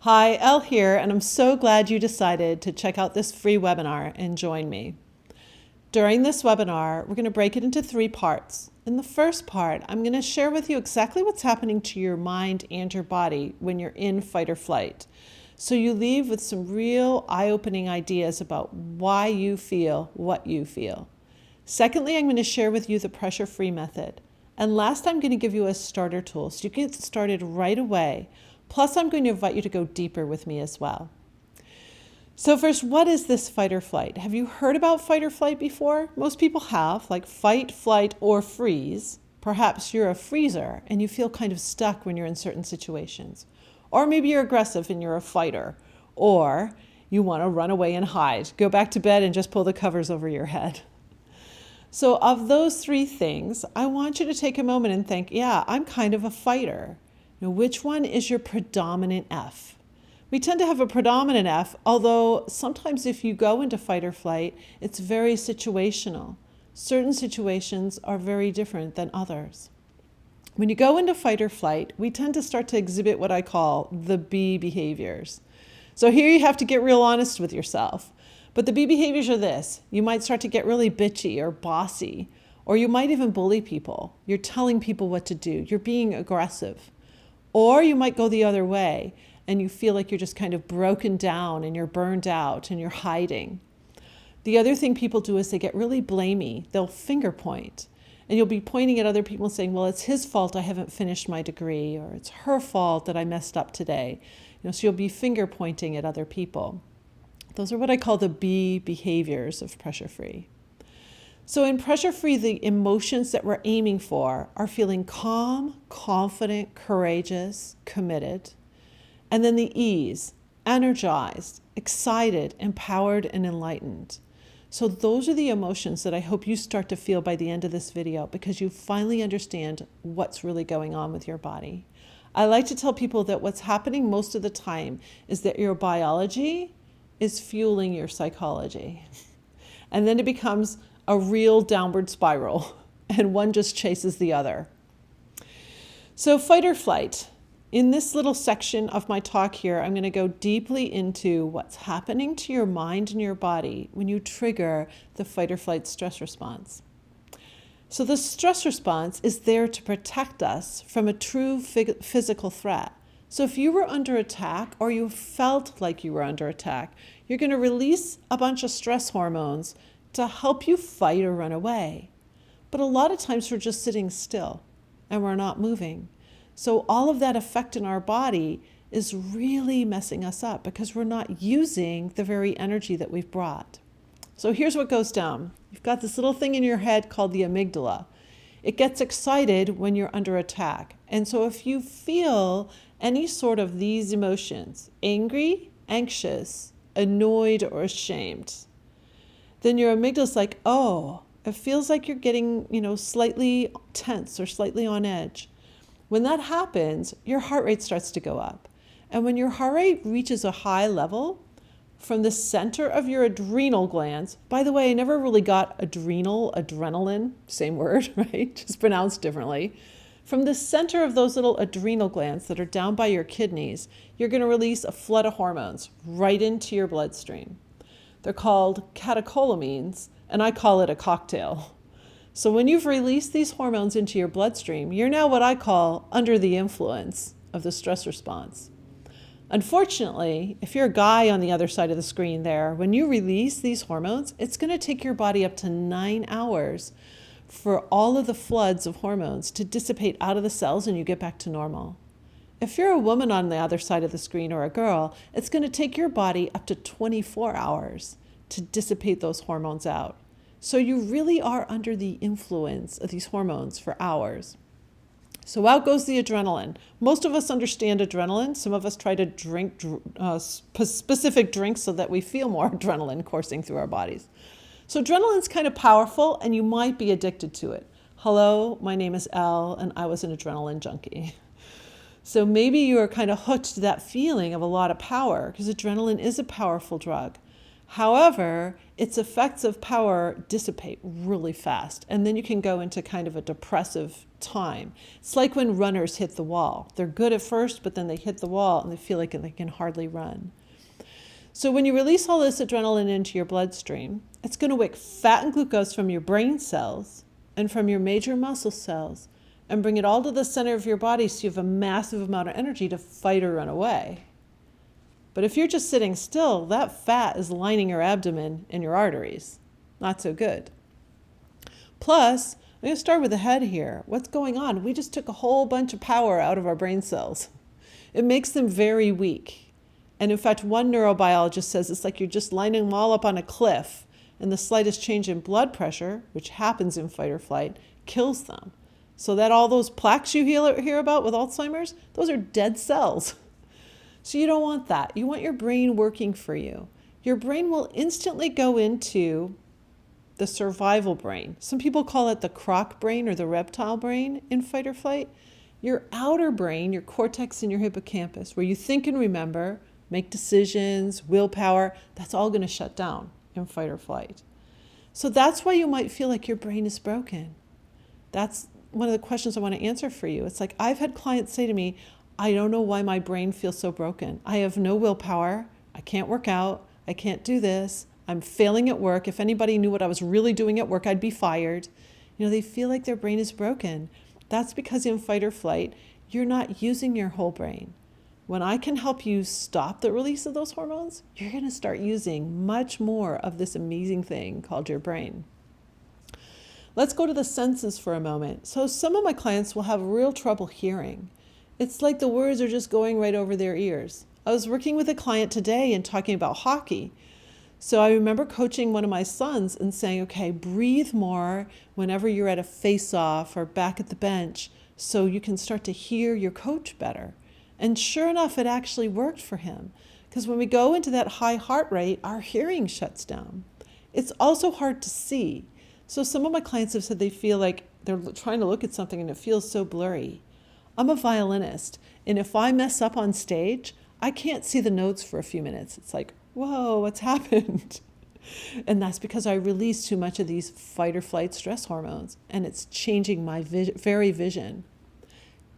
Hi, Elle here, and I'm so glad you decided to check out this free webinar and join me. During this webinar, we're going to break it into 3 parts. In the first part, I'm going to share with you exactly what's happening to your mind and your body when you're in fight or flight. So you leave with some real eye-opening ideas about why you feel what you feel. Secondly, I'm going to share with you the pressure-free method. And last, I'm going to give you a starter tool so you can get started right away. Plus, I'm going to invite you to go deeper with me as well. So first, what is this fight or flight? Have you heard about fight or flight before? Most people have, like fight, flight, or freeze. Perhaps you're a freezer and you feel kind of stuck when you're in certain situations. Or maybe you're aggressive and you're a fighter. Or you want to run away and hide, go back to bed and just pull the covers over your head. So of those 3 things, I want you to take a moment and think, yeah, I'm kind of a fighter. Now, which one is your predominant F? We tend to have a predominant F, although sometimes if you go into fight or flight, it's very situational. Certain situations are very different than others. When you go into fight or flight, we tend to start to exhibit what I call the B behaviors. So here you have to get real honest with yourself. But the B behaviors are this. You might start to get really bitchy or bossy, or you might even bully people. You're telling people what to do. You're being aggressive. Or you might go the other way and you feel like you're just kind of broken down and you're burned out and you're hiding. The other thing people do is they get really blamey. They'll finger point. And you'll be pointing at other people and saying, well, it's his fault I haven't finished my degree, or it's her fault that I messed up today. So you'll be finger pointing at other people. Those are what I call the B behaviors of pressure free. So in pressure free, the emotions that we're aiming for are feeling calm, confident, courageous, committed. And then the E's, energized, excited, empowered, and enlightened. So those are the emotions that I hope you start to feel by the end of this video, because you finally understand what's really going on with your body. I like to tell people that what's happening most of the time is that your biology is fueling your psychology. And then it becomes a real downward spiral, and one just chases the other. So fight or flight. In this little section of my talk here, I'm going to go deeply into what's happening to your mind and your body when you trigger the fight or flight stress response. So the stress response is there to protect us from a true physical threat. So if you were under attack or you felt like you were under attack, you're going to release a bunch of stress hormones to help you fight or run away. But a lot of times we're just sitting still and we're not moving. So all of that effect in our body is really messing us up because we're not using the very energy that we've brought. So here's what goes down. You've got this little thing in your head called the amygdala. It gets excited when you're under attack. And so if you feel any sort of these emotions, angry, anxious, annoyed, or ashamed, then your amygdala's like, oh, it feels like you're getting, slightly tense or slightly on edge. When that happens, your heart rate starts to go up. And when your heart rate reaches a high level, from the center of your adrenal glands, by the way, I never really got adrenaline, same word, right? Just pronounced differently. From the center of those little adrenal glands that are down by your kidneys, you're going to release a flood of hormones right into your bloodstream. They're called catecholamines, and I call it a cocktail. So when you've released these hormones into your bloodstream, you're now what I call under the influence of the stress response. Unfortunately, if you're a guy on the other side of the screen there, when you release these hormones, it's going to take your body up to 9 hours for all of the floods of hormones to dissipate out of the cells and you get back to normal. If you're a woman on the other side of the screen or a girl, it's going to take your body up to 24 hours to dissipate those hormones out. So you really are under the influence of these hormones for hours. So out goes the adrenaline. Most of us understand adrenaline. Some of us try to drink specific drinks so that we feel more adrenaline coursing through our bodies. So adrenaline's kind of powerful and you might be addicted to it. Hello, my name is Elle and I was an adrenaline junkie. So maybe you are kind of hooked to that feeling of a lot of power because adrenaline is a powerful drug. However, its effects of power dissipate really fast. And then you can go into kind of a depressive time. It's like when runners hit the wall. They're good at first, but then they hit the wall and they feel like they can hardly run. So when you release all this adrenaline into your bloodstream, it's going to wake fat and glucose from your brain cells and from your major muscle cells and bring it all to the center of your body so you have a massive amount of energy to fight or run away. But if you're just sitting still, that fat is lining your abdomen and your arteries. Not so good. Plus, I'm going to start with the head here. What's going on? We just took a whole bunch of power out of our brain cells. It makes them very weak. And in fact, one neurobiologist says it's like you're just lining them all up on a cliff, and the slightest change in blood pressure, which happens in fight or flight, kills them. So that all those plaques you hear about with Alzheimer's, those are dead cells. So you don't want that. You want your brain working for you. Your brain will instantly go into the survival brain. Some people call it the croc brain or the reptile brain in fight or flight. Your outer brain, your cortex and your hippocampus, where you think and remember, make decisions, willpower, that's all going to shut down in fight or flight. So that's why you might feel like your brain is broken. That's one of the questions I want to answer for you. It's like I've had clients say to me, I don't know why my brain feels so broken. I have no willpower. I can't work out. I can't do this. I'm failing at work. If anybody knew what I was really doing at work, I'd be fired. They feel like their brain is broken. That's because in fight or flight, you're not using your whole brain. When I can help you stop the release of those hormones, you're going to start using much more of this amazing thing called your brain. Let's go to the senses for a moment. So some of my clients will have real trouble hearing. It's like the words are just going right over their ears. I was working with a client today and talking about hockey. So I remember coaching one of my sons and saying, okay, breathe more whenever you're at a face-off or back at the bench so you can start to hear your coach better. And sure enough, it actually worked for him. Because when we go into that high heart rate, our hearing shuts down. It's also hard to see. So some of my clients have said they feel like they're trying to look at something and it feels so blurry. I'm a violinist, and if I mess up on stage, I can't see the notes for a few minutes. It's like, whoa, what's happened? And that's because I release too much of these fight or flight stress hormones, and it's changing my very vision.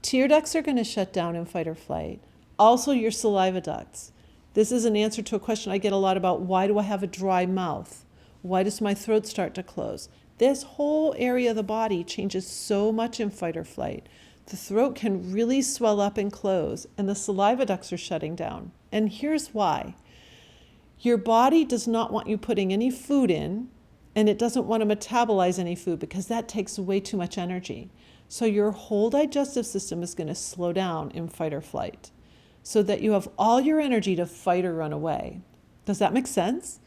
Tear ducts are going to shut down in fight or flight. Also your saliva ducts. This is an answer to a question I get a lot about, why do I have a dry mouth? Why does my throat start to close? This whole area of the body changes so much in fight or flight. The throat can really swell up and close, and the saliva ducts are shutting down. And here's why. Your body does not want you putting any food in, and it doesn't want to metabolize any food because that takes way too much energy. So your whole digestive system is going to slow down in fight or flight so that you have all your energy to fight or run away. Does that make sense?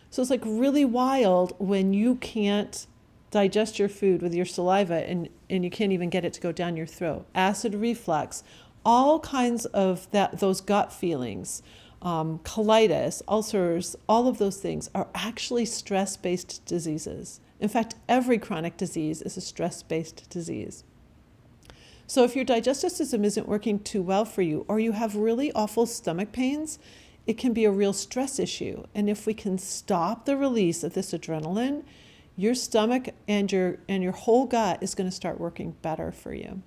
So it's like really wild when you can't digest your food with your saliva and you can't even get it to go down your throat. Acid reflux, all kinds of those gut feelings, colitis, ulcers, all of those things are actually stress-based diseases. In fact, every chronic disease is a stress-based disease. So if your digestive system isn't working too well for you, or you have really awful stomach pains, it can be a real stress issue. And if we can stop the release of this adrenaline, your stomach and your whole gut is going to start working better for you.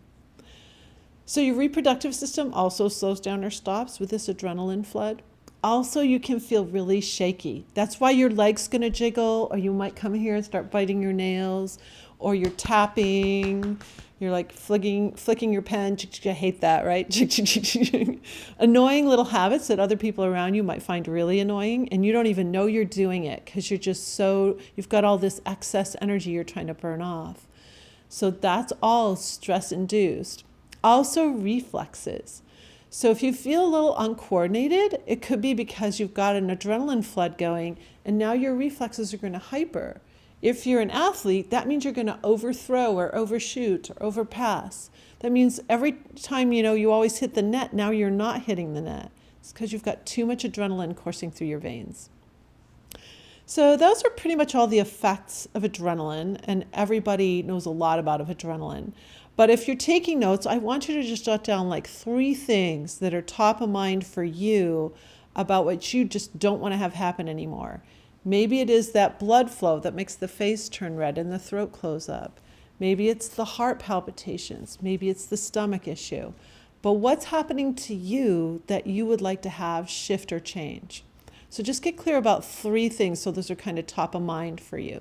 So your reproductive system also slows down or stops with this adrenaline flood. Also, you can feel really shaky. That's why your leg's going to jiggle, or you might come here and start biting your nails, or you're tapping, you're like flicking your pen. I hate that, right? Annoying little habits that other people around you might find really annoying, and you don't even know you're doing it because you've got all this excess energy you're trying to burn off. So that's all stress-induced. Also reflexes. So if you feel a little uncoordinated, it could be because you've got an adrenaline flood going, and now your reflexes are going to hyper. If you're an athlete, that means you're going to overthrow or overshoot or overpass. That means every time you always hit the net, now you're not hitting the net. It's because you've got too much adrenaline coursing through your veins. So those are pretty much all the effects of adrenaline, and everybody knows a lot about adrenaline. But if you're taking notes, I want you to just jot down like 3 things that are top of mind for you about what you just don't want to have happen anymore. Maybe it is that blood flow that makes the face turn red and the throat close up. Maybe it's the heart palpitations. Maybe it's the stomach issue. But what's happening to you that you would like to have shift or change? So just get clear about 3 things so those are kind of top of mind for you.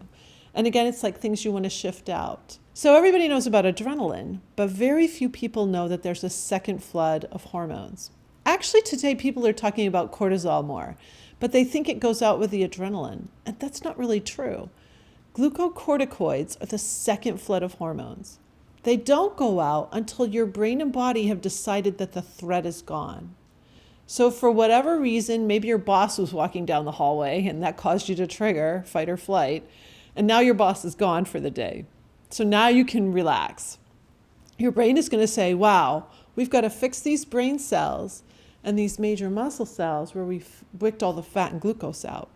And again, it's like things you want to shift out. So everybody knows about adrenaline, but very few people know that there's a second flood of hormones. Actually, today people are talking about cortisol more, but they think it goes out with the adrenaline, and that's not really true. Glucocorticoids are the second flood of hormones. They don't go out until your brain and body have decided that the threat is gone. So for whatever reason, maybe your boss was walking down the hallway and that caused you to trigger fight or flight, and now your boss is gone for the day. So now you can relax. Your brain is going to say, wow, we've got to fix these brain cells and these major muscle cells where we've wicked all the fat and glucose out.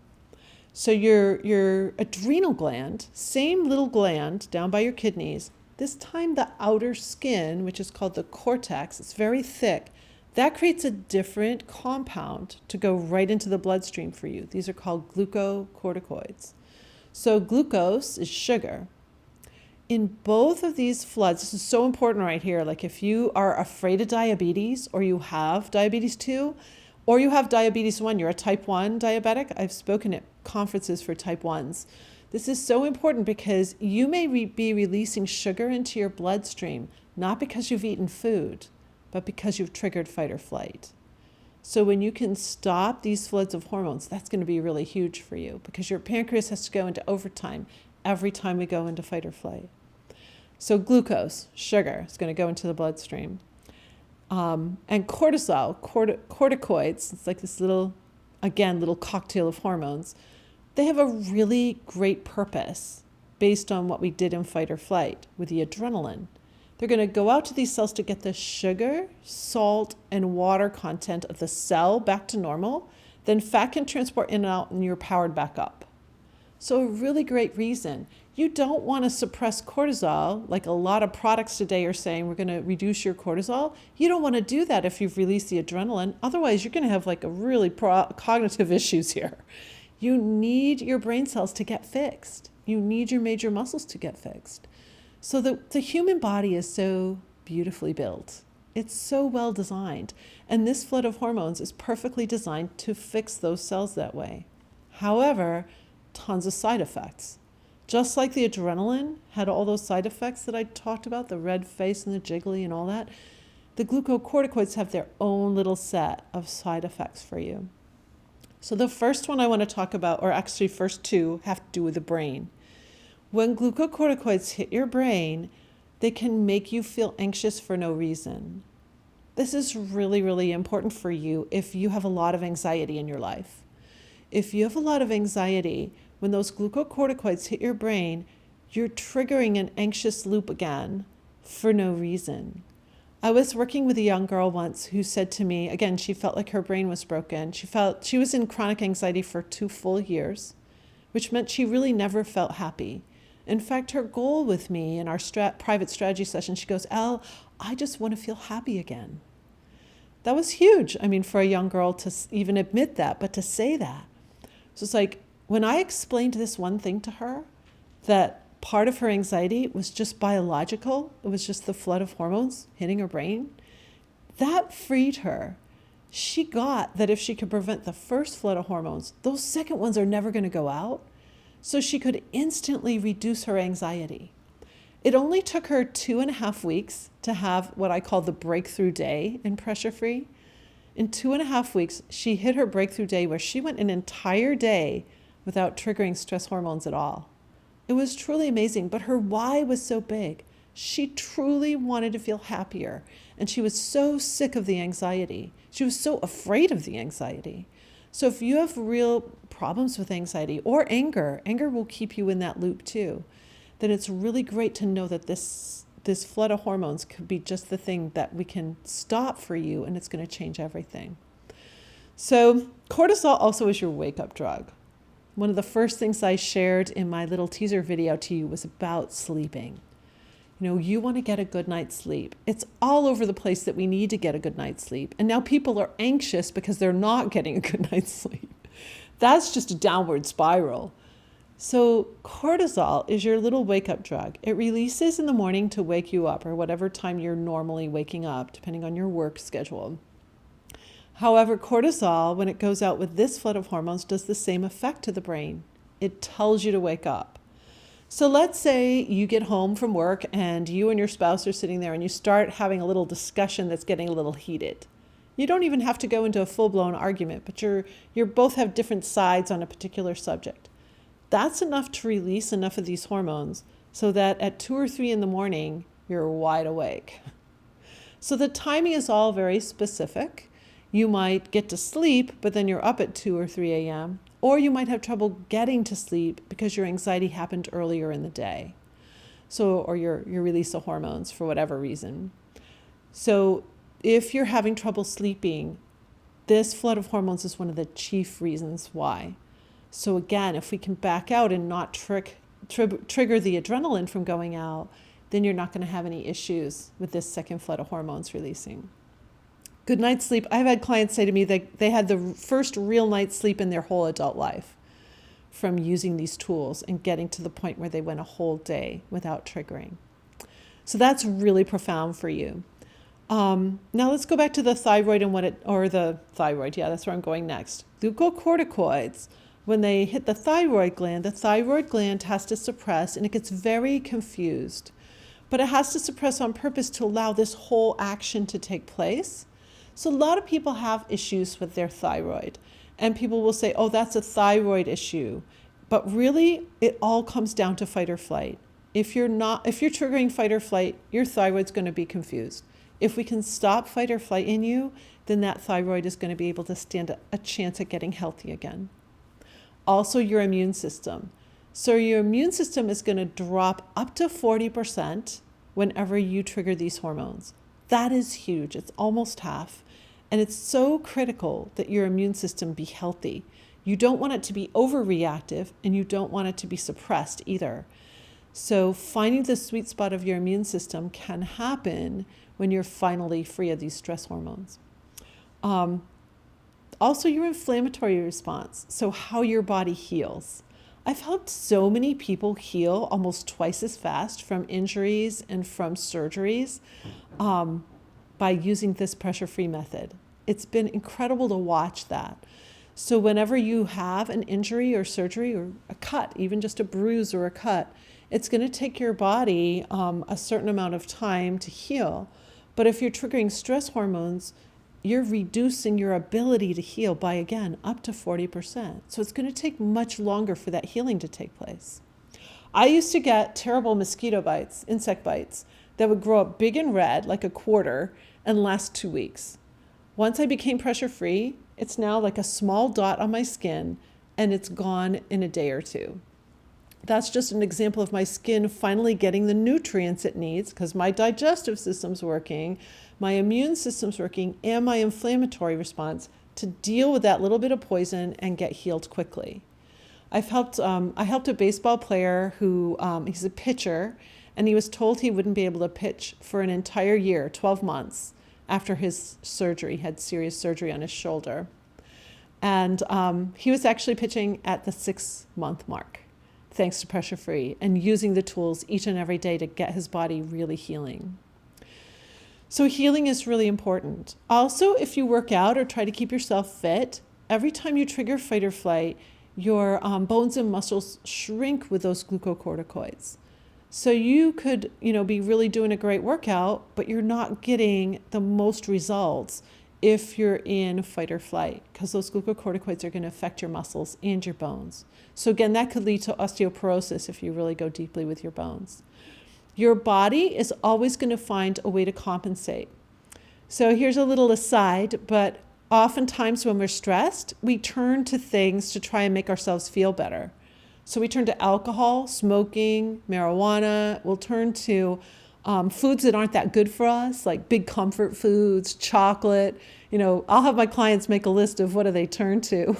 So your adrenal gland, same little gland down by your kidneys, this time the outer skin, which is called the cortex, it's very thick, that creates a different compound to go right into the bloodstream for you. These are called glucocorticoids. So glucose is sugar. In both of these floods, this is so important right here, like if you are afraid of diabetes or you have diabetes 2 or you have diabetes 1, you're a type 1 diabetic. I've spoken at conferences for type 1s. This is so important because you may be releasing sugar into your bloodstream, not because you've eaten food, but because you've triggered fight or flight. So when you can stop these floods of hormones, that's going to be really huge for you because your pancreas has to go into overtime every time we go into fight or flight. So glucose, sugar, is going to go into the bloodstream. And cortisol, corticoids, it's like this little cocktail of hormones. They have a really great purpose based on what we did in fight or flight with the adrenaline. They're going to go out to these cells to get the sugar, salt, and water content of the cell back to normal. Then fat can transport in and out and you're powered back up. So a really great reason. You don't want to suppress cortisol, like a lot of products today are saying we're going to reduce your cortisol. You don't want to do that if you've released the adrenaline. Otherwise, you're going to have like a really cognitive issues here. You need your brain cells to get fixed. You need your major muscles to get fixed. So the human body is so beautifully built. It's so well designed. And this flood of hormones is perfectly designed to fix those cells that way. However, tons of side effects. Just like the adrenaline had all those side effects that I talked about, the red face and the jiggly and all that, the glucocorticoids have their own little set of side effects for you. So the first one I want to talk about, or actually first 2, have to do with the brain. When glucocorticoids hit your brain, they can make you feel anxious for no reason. This is really, really important for you if you have a lot of anxiety in your life. If you have a lot of anxiety, when those glucocorticoids hit your brain, you're triggering an anxious loop again for no reason. I was working with a young girl once who said to me, again, she felt like her brain was broken. She was in chronic anxiety for 2 full years, which meant she really never felt happy. In fact, her goal with me in our private strategy session, she goes, Elle, I just want to feel happy again. That was huge. I mean, for a young girl to even admit that, but to say that. So it's like, when I explained this one thing to her, that part of her anxiety was just biological, it was just the flood of hormones hitting her brain, that freed her. She got that if she could prevent the first flood of hormones, those second ones are never going to go out. So she could instantly reduce her anxiety. It only took her 2.5 weeks to have what I call the breakthrough day in Pressure Free. In 2.5 weeks, she hit her breakthrough day where she went an entire day without triggering stress hormones at all. It was truly amazing, but her why was so big. She truly wanted to feel happier, and she was so sick of the anxiety. She was so afraid of the anxiety. So if you have real problems with anxiety or anger will keep you in that loop too, then it's really great to know that this flood of hormones could be just the thing that we can stop for you, and it's going to change everything. So cortisol also is your wake-up drug. One of the first things I shared in my little teaser video to you was about sleeping. You want to get a good night's sleep. It's all over the place that we need to get a good night's sleep. And now people are anxious because they're not getting a good night's sleep. That's just a downward spiral. So cortisol is your little wake-up drug. It releases in the morning to wake you up, or whatever time you're normally waking up, depending on your work schedule. However, cortisol, when it goes out with this flood of hormones, does the same effect to the brain. It tells you to wake up. So let's say you get home from work and you and your spouse are sitting there and you start having a little discussion that's getting a little heated. You don't even have to go into a full-blown argument, but you're both have different sides on a particular subject. That's enough to release enough of these hormones so that at 2 or 3 in the morning, you're wide awake. So the timing is all very specific. You might get to sleep, but then you're up at 2 or 3 a.m., or you might have trouble getting to sleep because your anxiety happened earlier in the day. Or your release of hormones for whatever reason. So if you're having trouble sleeping, this flood of hormones is one of the chief reasons why. So again, if we can back out and not trigger the adrenaline from going out, then you're not going to have any issues with this second flood of hormones releasing. Good night's sleep. I've had clients say to me that they had the first real night's sleep in their whole adult life from using these tools and getting to the point where they went a whole day without triggering. So that's really profound for you. Now let's go back to the thyroid and that's where I'm going next. Glucocorticoids, when they hit the thyroid gland has to suppress, and it gets very confused. But it has to suppress on purpose to allow this whole action to take place. So a lot of people have issues with their thyroid, and people will say, oh, that's a thyroid issue. But really, it all comes down to fight or flight. If you're triggering fight or flight, your thyroid's going to be confused. If we can stop fight or flight in you, then that thyroid is going to be able to stand a chance at getting healthy again. Also, your immune system. So your immune system is going to drop up to 40% whenever you trigger these hormones. That is huge. It's almost half. And it's so critical that your immune system be healthy. You don't want it to be overreactive, and you don't want it to be suppressed either. So finding the sweet spot of your immune system can happen when you're finally free of these stress hormones. Also, your inflammatory response, so how your body heals. I've helped so many people heal almost twice as fast from injuries and from surgeries by using this pressure-free method. It's been incredible to watch that. So whenever you have an injury or surgery or a cut, even just a bruise or a cut, it's going to take your body a certain amount of time to heal. But if you're triggering stress hormones, you're reducing your ability to heal by, again, up to 40%. So it's going to take much longer for that healing to take place. I used to get terrible mosquito bites, insect bites, that would grow up big and red, like a quarter, and last 2 weeks. Once I became pressure-free, it's now like a small dot on my skin, and it's gone in a day or two. That's just an example of my skin finally getting the nutrients it needs because my digestive system's working, my immune system's working, and my inflammatory response to deal with that little bit of poison and get healed quickly. I helped a baseball player who, he's a pitcher, and he was told he wouldn't be able to pitch for an entire year, 12 months, after his surgery. He had serious surgery on his shoulder. And he was actually pitching at the 6-month mark, thanks to Pressure Free, and using the tools each and every day to get his body really healing. So healing is really important. Also, if you work out or try to keep yourself fit, every time you trigger fight or flight, your bones and muscles shrink with those glucocorticoids. So you could, be really doing a great workout, but you're not getting the most results if you're in fight or flight, because those glucocorticoids are going to affect your muscles and your bones. So again, that could lead to osteoporosis if you really go deeply with your bones. Your body is always going to find a way to compensate. So here's a little aside, but oftentimes when we're stressed, we turn to things to try and make ourselves feel better. So we turn to alcohol, smoking, marijuana. We'll turn to foods that aren't that good for us, like big comfort foods, chocolate. I'll have my clients make a list of what do they turn to.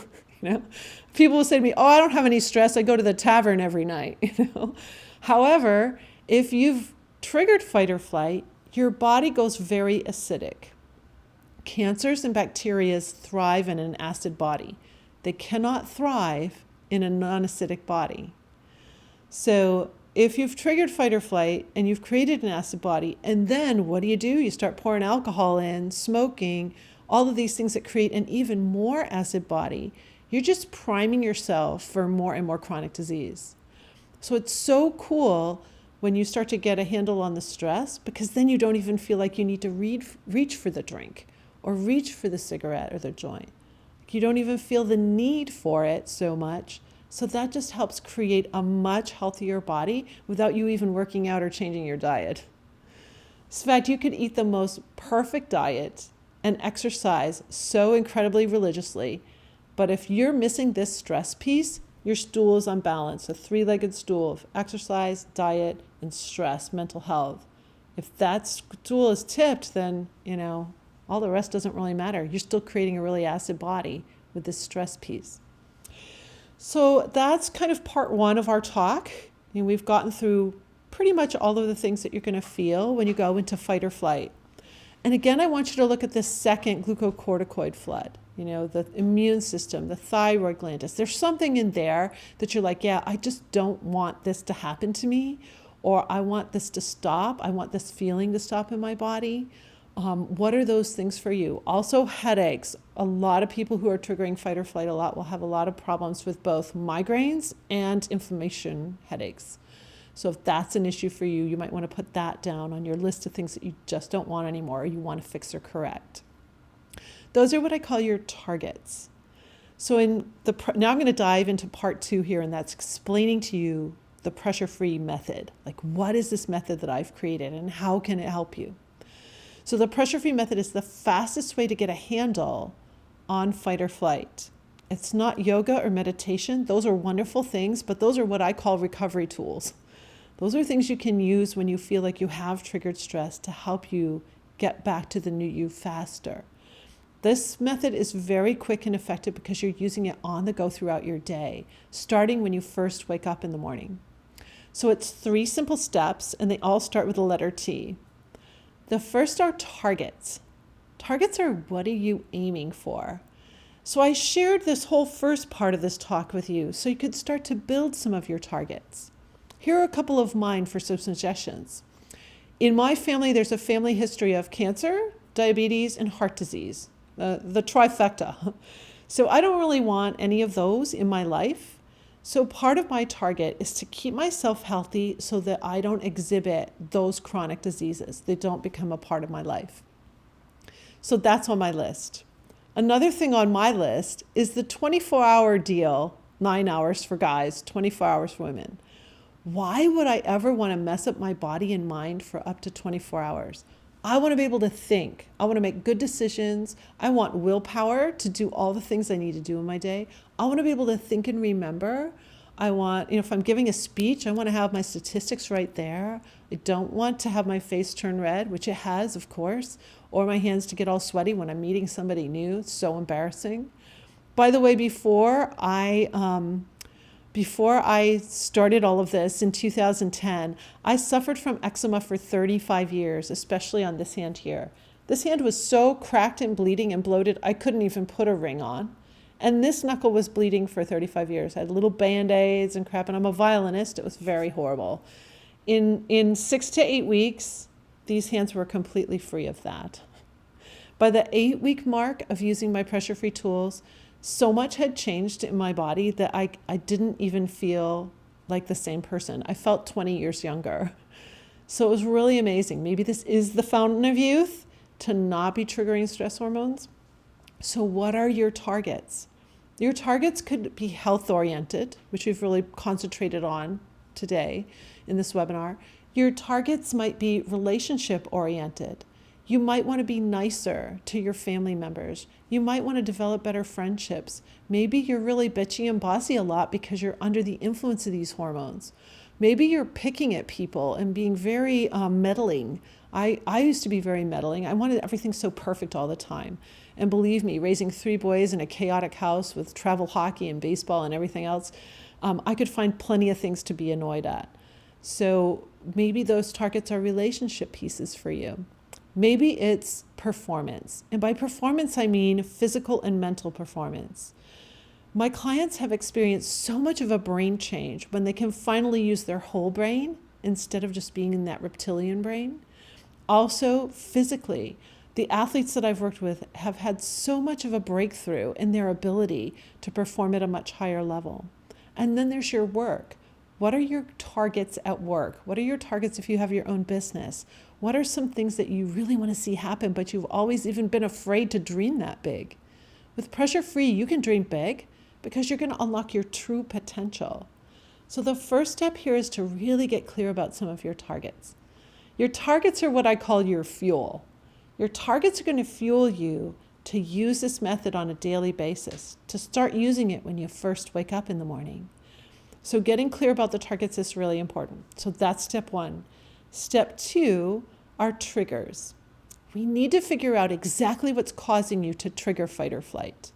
People will say to me, oh, I don't have any stress. I go to the tavern every night. However, if you've triggered fight or flight, your body goes very acidic. Cancers and bacteria thrive in an acid body. They cannot thrive in a non-acidic body. So if you've triggered fight or flight and you've created an acid body, and then what do? You start pouring alcohol in, smoking, all of these things that create an even more acid body. You're just priming yourself for more and more chronic disease. So it's so cool when you start to get a handle on the stress, because then you don't even feel like you need to reach for the drink or reach for the cigarette or the joint. You don't even feel the need for it so much. So that just helps create a much healthier body without you even working out or changing your diet. In fact, you could eat the most perfect diet and exercise so incredibly religiously, but if you're missing this stress piece, your stool is unbalanced, a three-legged stool of exercise, diet, and stress, mental health. If that stool is tipped, then, all the rest doesn't really matter. You're still creating a really acid body with this stress piece. So that's kind of part one of our talk. And we've gotten through pretty much all of the things that you're going to feel when you go into fight or flight. And again, I want you to look at this second glucocorticoid flood. The immune system, the thyroid gland. There's something in there that you're like, yeah, I just don't want this to happen to me, or I want this to stop. I want this feeling to stop in my body. What are those things for you? Also, headaches. A lot of people who are triggering fight or flight a lot will have a lot of problems with both migraines and inflammation headaches. So if that's an issue for you, you might want to put that down on your list of things that you just don't want anymore, or you want to fix or correct. Those are what I call your targets. So now I'm going to dive into part two here, and that's explaining to you the pressure-free method. Like, what is this method that I've created and how can it help you? So the pressure-free method is the fastest way to get a handle on fight or flight. It's not yoga or meditation. Those are wonderful things, but those are what I call recovery tools. Those are things you can use when you feel like you have triggered stress to help you get back to the new you faster. This method is very quick and effective because you're using it on the go throughout your day, starting when you first wake up in the morning. So it's 3 simple steps, and they all start with the letter T. The first are targets. Targets are, what are you aiming for? So I shared this whole first part of this talk with you so you could start to build some of your targets. Here are a couple of mine for some suggestions. In my family, there's a family history of cancer, diabetes, and heart disease. The trifecta. So I don't really want any of those in my life. So part of my target is to keep myself healthy so that I don't exhibit those chronic diseases. They don't become a part of my life. So that's on my list. Another thing on my list is the 24-hour deal, 9 hours for guys, 24 hours for women. Why would I ever want to mess up my body and mind for up to 24 hours? I want to be able to think. I want to make good decisions. I want willpower to do all the things I need to do in my day. I want to be able to think and remember. I want, if I'm giving a speech, I want to have my statistics right there. I don't want to have my face turn red, which it has, of course, or my hands to get all sweaty when I'm meeting somebody new. It's so embarrassing. By the way, before I started all of this in 2010, I suffered from eczema for 35 years, especially on this hand here. This hand was so cracked and bleeding and bloated, I couldn't even put a ring on. And this knuckle was bleeding for 35 years. I had little Band-Aids and crap, and I'm a violinist. It was very horrible. In 6 to 8 weeks, these hands were completely free of that. By the 8-week mark of using my pressure-free tools, so much had changed in my body that I didn't even feel like the same person. I felt 20 years younger. So it was really amazing. Maybe this is the fountain of youth, to not be triggering stress hormones. So what are your targets? Your targets could be health-oriented, which we've really concentrated on today in this webinar. Your targets might be relationship-oriented. You might want to be nicer to your family members. You might want to develop better friendships. Maybe you're really bitchy and bossy a lot because you're under the influence of these hormones. Maybe you're picking at people and being very meddling. I used to be very meddling. I wanted everything so perfect all the time. And believe me, raising 3 boys in a chaotic house with travel hockey and baseball and everything else, I could find plenty of things to be annoyed at. So maybe those targets are relationship pieces for you. Maybe it's performance. And by performance, I mean physical and mental performance. My clients have experienced so much of a brain change when they can finally use their whole brain instead of just being in that reptilian brain. Also, physically, the athletes that I've worked with have had so much of a breakthrough in their ability to perform at a much higher level. And then there's your work. What are your targets at work? What are your targets if you have your own business? What are some things that you really want to see happen, but you've always even been afraid to dream that big? With Pressure Free, you can dream big because you're going to unlock your true potential. So the first step here is to really get clear about some of your targets. Your targets are what I call your fuel. Your targets are going to fuel you to use this method on a daily basis, to start using it when you first wake up in the morning. So getting clear about the targets is really important. So that's step one. Step two are triggers. We need to figure out exactly what's causing you to trigger fight or flight.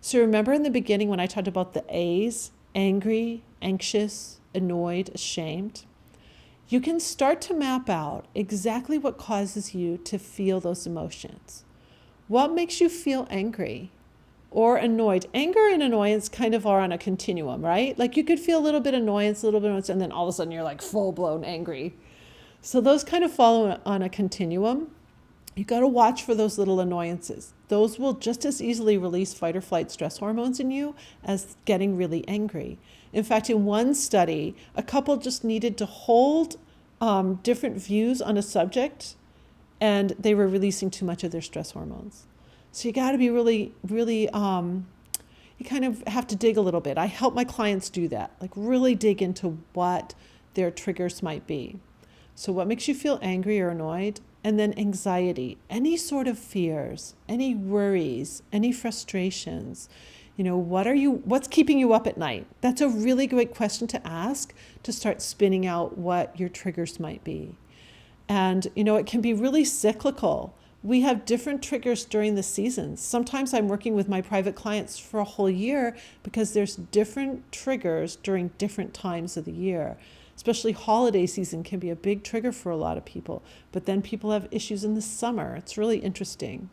So remember in the beginning when I talked about the A's, angry, anxious, annoyed, ashamed? You can start to map out exactly what causes you to feel those emotions. What makes you feel angry or annoyed? Anger and annoyance kind of are on a continuum, right? Like you could feel a little bit annoyance, a little bit annoyance, and then all of a sudden you're like full-blown angry. So those kind of follow on a continuum. You got to watch for those little annoyances. Those will just as easily release fight or flight stress hormones in you as getting really angry. In fact, in one study, a couple just needed to hold different views on a subject, and they were releasing too much of their stress hormones. So you got to be really, you kind of have to dig a little bit. I help my clients do that, like really dig into what their triggers might be. So what makes you feel angry or annoyed? And then anxiety, any sort of fears, any worries, any frustrations. What's keeping you up at night? That's a really great question to ask to start spinning out what your triggers might be. And, it can be really cyclical. We have different triggers during the seasons. Sometimes I'm working with my private clients for a whole year because there's different triggers during different times of the year. Especially holiday season can be a big trigger for a lot of people. But then people have issues in the summer. It's really interesting.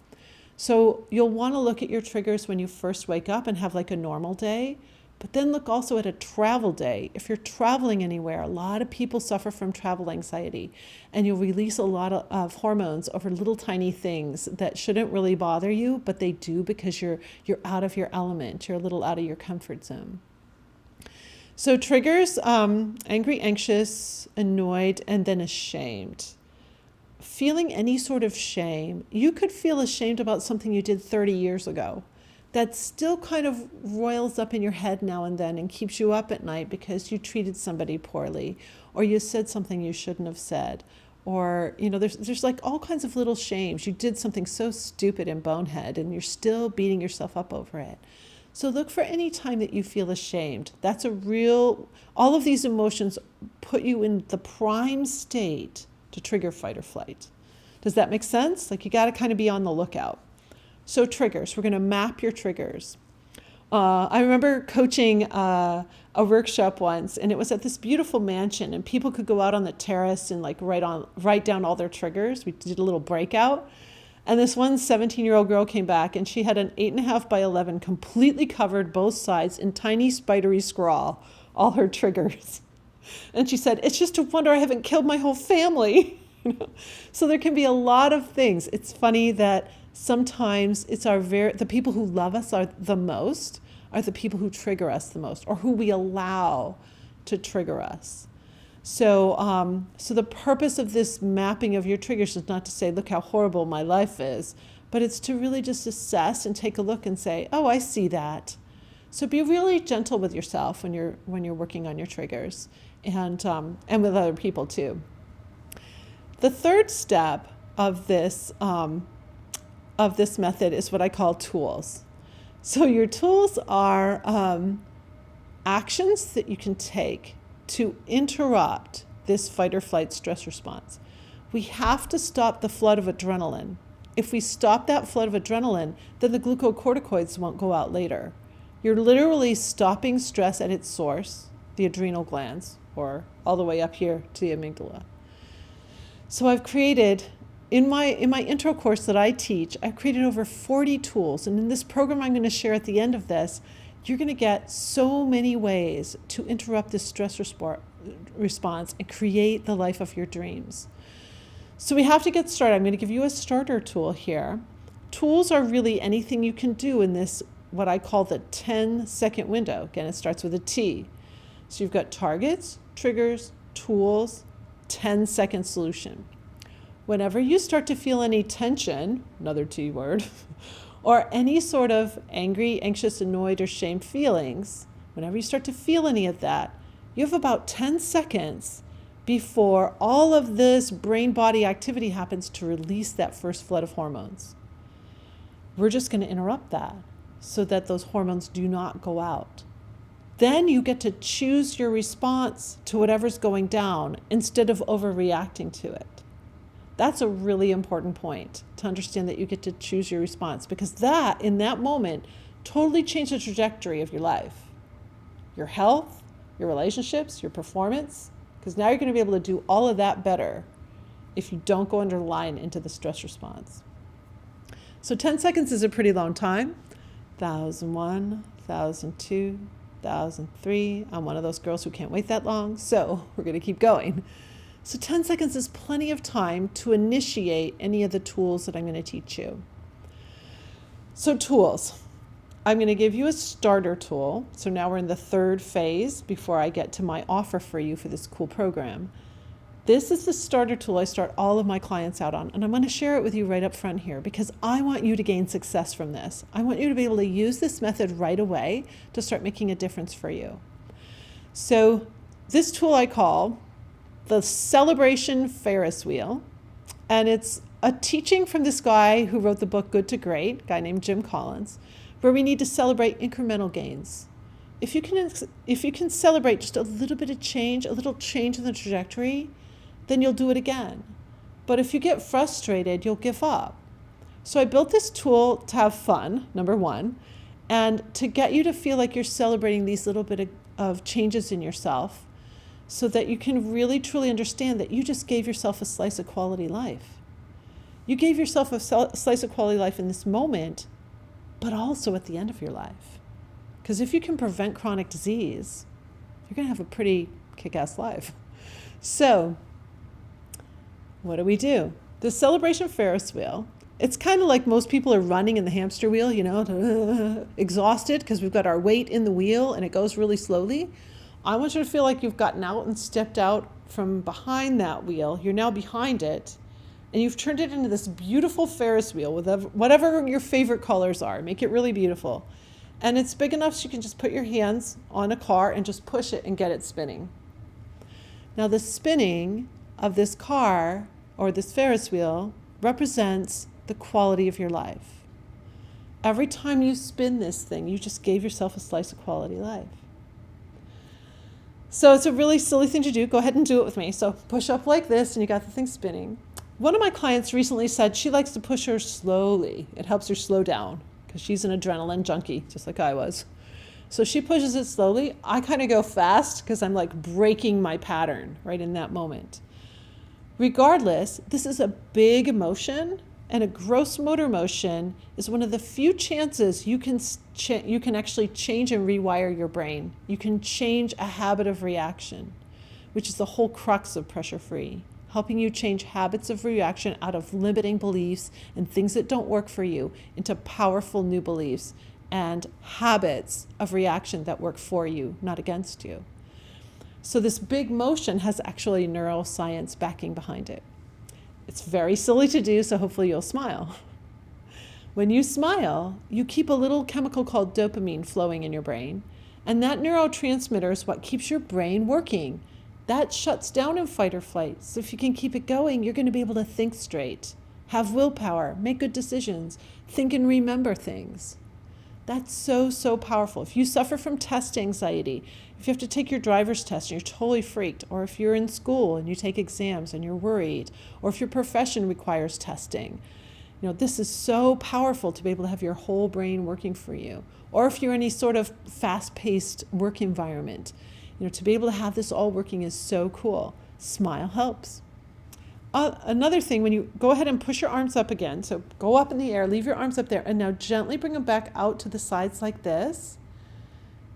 So you'll want to look at your triggers when you first wake up and have like a normal day. But then look also at a travel day. If you're traveling anywhere, a lot of people suffer from travel anxiety. And you'll release a lot of hormones over little tiny things that shouldn't really bother you, but they do because you're out of your element. You're a little out of your comfort zone. So triggers, angry, anxious, annoyed, and then ashamed. Feeling any sort of shame. You could feel ashamed about something you did 30 years ago. That still kind of roils up in your head now and then and keeps you up at night because you treated somebody poorly or you said something you shouldn't have said. Or, there's like all kinds of little shames. You did something so stupid and bonehead and you're still beating yourself up over it. So look for any time that you feel ashamed. That's all of these emotions put you in the prime state to trigger fight or flight. Does that make sense? Like you got to kind of be on the lookout. So triggers, we're going to map your triggers. I remember coaching a workshop once, and it was at this beautiful mansion, and people could go out on the terrace and like write down all their triggers. We did a little breakout. And this one 17-year-old girl came back and she had an 8.5 by 11 completely covered both sides in tiny spidery scrawl, all her triggers. And she said, it's just a wonder I haven't killed my whole family. So there can be a lot of things. It's funny that sometimes it's the people who love us are the people who trigger us the most or who we allow to trigger us. So the purpose of this mapping of your triggers is not to say, look how horrible my life is, but it's to really just assess and take a look and say, oh, I see that. So be really gentle with yourself when you're working on your triggers and with other people too. The third step of this method is what I call tools. So your tools are actions that you can take to interrupt this fight or flight stress response. We have to stop the flood of adrenaline. If we stop that flood of adrenaline, then the glucocorticoids won't go out later. You're literally stopping stress at its source, the adrenal glands, or all the way up here to the amygdala. So I've created, in my intro course that I teach, I've created over 40 tools. And in this program I'm going to share at the end of this, you're going to get so many ways to interrupt this stress response and create the life of your dreams. So we have to get started. I'm going to give you a starter tool here. Tools are really anything you can do in this, what I call the 10-second window. Again, it starts with a T. So you've got targets, triggers, tools, 10-second solution. Whenever you start to feel any tension, another T word, or any sort of angry, anxious, annoyed, or shame feelings, whenever you start to feel any of that, you have about 10 seconds before all of this brain-body activity happens to release that first flood of hormones. We're just going to interrupt that so that those hormones do not go out. Then you get to choose your response to whatever's going down instead of overreacting to it. That's a really important point, to understand that you get to choose your response, because that, in that moment, totally changed the trajectory of your life, your health, your relationships, your performance, because now you're going to be able to do all of that better if you don't go underline into the stress response. So 10 seconds is a pretty long time. 1001, 1002, 1003. I'm one of those girls who can't wait that long, so we're going to keep going. So 10 seconds is plenty of time to initiate any of the tools that I'm going to teach you. So tools. I'm going to give you a starter tool. So now we're in the third phase before I get to my offer for you for this cool program. This is the starter tool I start all of my clients out on, and I'm going to share it with you right up front here because I want you to gain success from this. I want you to be able to use this method right away to start making a difference for you. So this tool I call the Celebration Ferris Wheel, and it's a teaching from this guy who wrote the book Good to Great, a guy named Jim Collins, where we need to celebrate incremental gains. If you can celebrate just a little bit of change, a little change in the trajectory, then you'll do it again. But if you get frustrated, you'll give up. So I built this tool to have fun, number one, and to get you to feel like you're celebrating these little bit of changes in yourself, so that you can really truly understand that you just gave yourself a slice of quality life. You gave yourself a slice of quality life in this moment, but also at the end of your life. Because if you can prevent chronic disease, you're going to have a pretty kick-ass life. So what do? The Celebration Ferris Wheel, it's kind of like most people are running in the hamster wheel, exhausted because we've got our weight in the wheel and it goes really slowly. I want you to feel like you've gotten out and stepped out from behind that wheel. You're now behind it, and you've turned it into this beautiful Ferris wheel with whatever your favorite colors are. Make it really beautiful. And it's big enough so you can just put your hands on a car and just push it and get it spinning. Now the spinning of this car or this Ferris wheel represents the quality of your life. Every time you spin this thing, you just gave yourself a slice of quality life. So it's a really silly thing to do. Go ahead and do it with me. So push up like this and you got the thing spinning. One of my clients recently said she likes to push her slowly. It helps her slow down because she's an adrenaline junkie, just like I was. So she pushes it slowly. I kind of go fast because I'm like breaking my pattern right in that moment. Regardless, this is a big emotion, and a gross motor motion is one of the few chances you can actually change and rewire your brain. You can change a habit of reaction, which is the whole crux of Pressure Free, helping you change habits of reaction out of limiting beliefs and things that don't work for you into powerful new beliefs and habits of reaction that work for you, not against you. So this big motion has actually neuroscience backing behind it. It's very silly to do, so hopefully you'll smile. When you smile, you keep a little chemical called dopamine flowing in your brain, and that neurotransmitter is what keeps your brain working. That shuts down in fight or flight. So if you can keep it going, you're going to be able to think straight, have willpower, make good decisions, think and remember things. That's so, so powerful. If you suffer from test anxiety, if you have to take your driver's test and you're totally freaked, or if you're in school and you take exams and you're worried, or if your profession requires testing, this is so powerful to be able to have your whole brain working for you. Or if you're in any sort of fast-paced work environment, to be able to have this all working is so cool. Smile helps. Another thing, when you go ahead and push your arms up again, so go up in the air, leave your arms up there, and now gently bring them back out to the sides like this.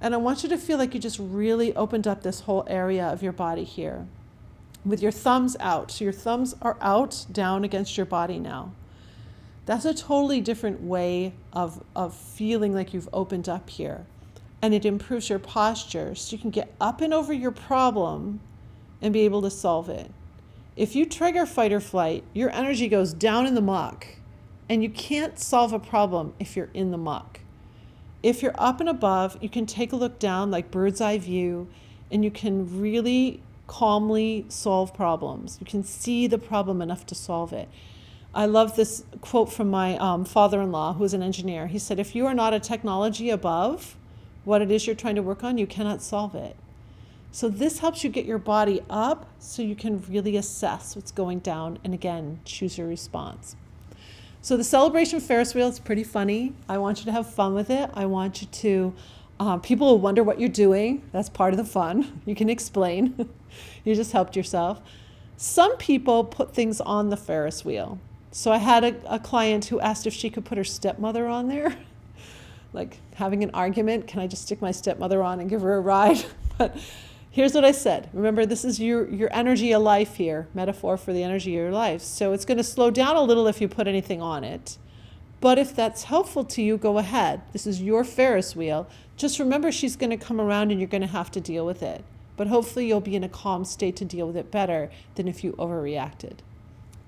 And I want you to feel like you just really opened up this whole area of your body here with your thumbs out. So your thumbs are out, down against your body now. That's a totally different way of feeling like you've opened up here. And it improves your posture so you can get up and over your problem and be able to solve it. If you trigger fight or flight, your energy goes down in the muck, and you can't solve a problem if you're in the muck. If you're up and above, you can take a look down like bird's eye view, and you can really calmly solve problems. You can see the problem enough to solve it. I love this quote from my father-in-law, who is an engineer. He said, if you are not a technology above what it is you're trying to work on, you cannot solve it. So this helps you get your body up so you can really assess what's going down and, again, choose your response. So the Celebration Ferris wheel is pretty funny. I want you to have fun with it. I want you to, people will wonder what you're doing. That's part of the fun. You can explain. You just helped yourself. Some people put things on the Ferris wheel. So I had a client who asked if she could put her stepmother on there. Like having an argument, can I just stick my stepmother on and give her a ride? But here's what I said. Remember, this is your energy of life here, metaphor for the energy of your life. So it's going to slow down a little if you put anything on it. But if that's helpful to you, go ahead. This is your Ferris wheel. Just remember, she's going to come around and you're going to have to deal with it. But hopefully you'll be in a calm state to deal with it better than if you overreacted.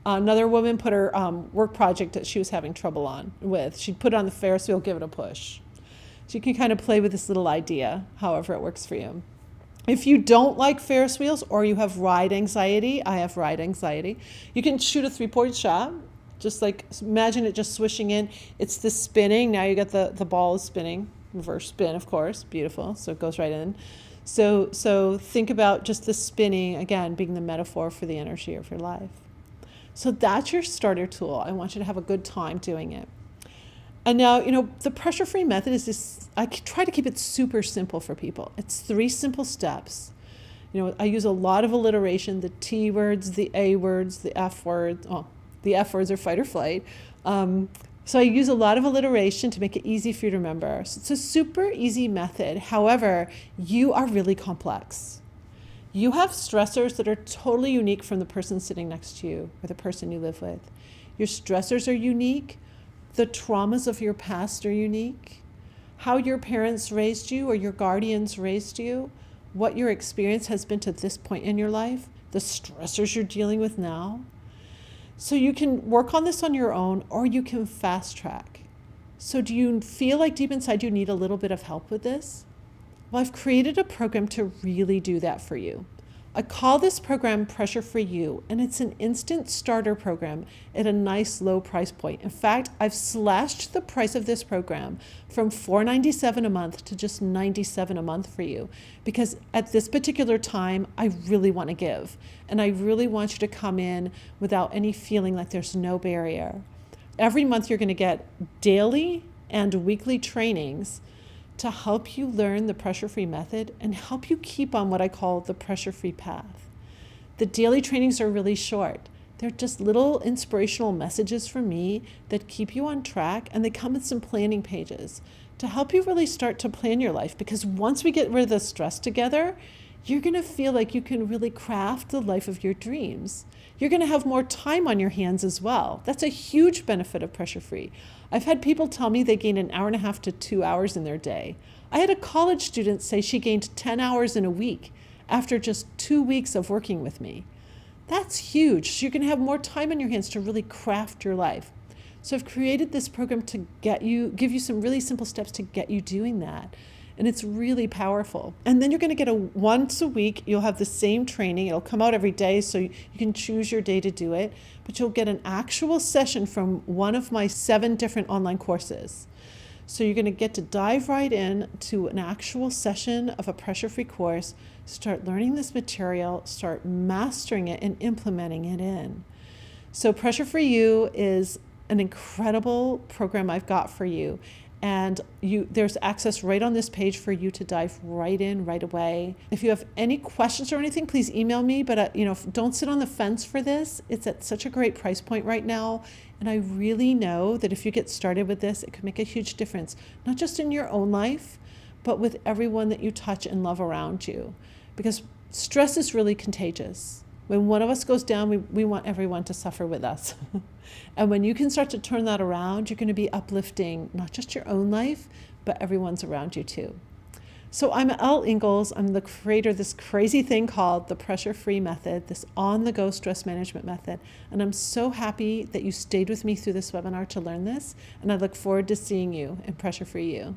Another woman put her work project that she was having trouble with. She'd put it on the Ferris wheel, give it a push. So you can kind of play with this little idea, however it works for you. If you don't like Ferris wheels or you have ride anxiety, I have ride anxiety, you can shoot a 3-point shot. Just like, imagine it just swishing in. It's the spinning. Now you got the ball is spinning. Reverse spin, of course. Beautiful. So it goes right in. So think about just the spinning, again, being the metaphor for the energy of your life. So that's your starter tool. I want you to have a good time doing it. And now, the pressure-free method is this, I try to keep it super simple for people. It's 3 simple steps. I use a lot of alliteration, the T words, the A words, the F words. Oh, the F words are fight or flight. So I use a lot of alliteration to make it easy for you to remember. So it's a super easy method. However, you are really complex. You have stressors that are totally unique from the person sitting next to you or the person you live with. Your stressors are unique. The traumas of your past are unique. How your parents raised you or your guardians raised you, what your experience has been to this point in your life, the stressors you're dealing with now. So you can work on this on your own or you can fast track. So do you feel like deep inside you need a little bit of help with this? Well, I've created a program to really do that for you. I call this program Pressure for You, and it's an instant starter program at a nice low price point. In fact, I've slashed the price of this program from $4.97 a month to just $97 a month for you, because at this particular time, I really want to give, and I really want you to come in without any feeling like there's no barrier. Every month, you're going to get daily and weekly trainings to help you learn the pressure-free method and help you keep on what I call the pressure-free path. The daily trainings are really short. They're just little inspirational messages from me that keep you on track, and they come with some planning pages to help you really start to plan your life, because once we get rid of the stress together, you're going to feel like you can really craft the life of your dreams. You're going to have more time on your hands as well. That's a huge benefit of pressure-free. I've had people tell me they gained 1.5 hours to 2 hours in their day. I had a college student say she gained 10 hours in a week after just 2 weeks of working with me. That's huge. So you're going to have more time on your hands to really craft your life. So I've created this program to give you some really simple steps to get you doing that. And it's really powerful. And then you're going to get once a week, you'll have the same training. It'll come out every day, so you can choose your day to do it. But you'll get an actual session from one of my 7 different online courses. So you're going to get to dive right in to an actual session of a pressure-free course, start learning this material, start mastering it and implementing it in. So Pressure for You is an incredible program I've got for you. And there's access right on this page for you to dive right in right away. If you have any questions or anything, please email me. But don't sit on the fence for this. It's at such a great price point right now. And I really know that if you get started with this, it could make a huge difference, not just in your own life, but with everyone that you touch and love around you. Because stress is really contagious. When one of us goes down, we want everyone to suffer with us. And when you can start to turn that around, you're going to be uplifting not just your own life, but everyone's around you too. So I'm Elle Ingalls. I'm the creator of this crazy thing called the Pressure-Free Method, this on-the-go stress management method. And I'm so happy that you stayed with me through this webinar to learn this. And I look forward to seeing you in Pressure-Free You.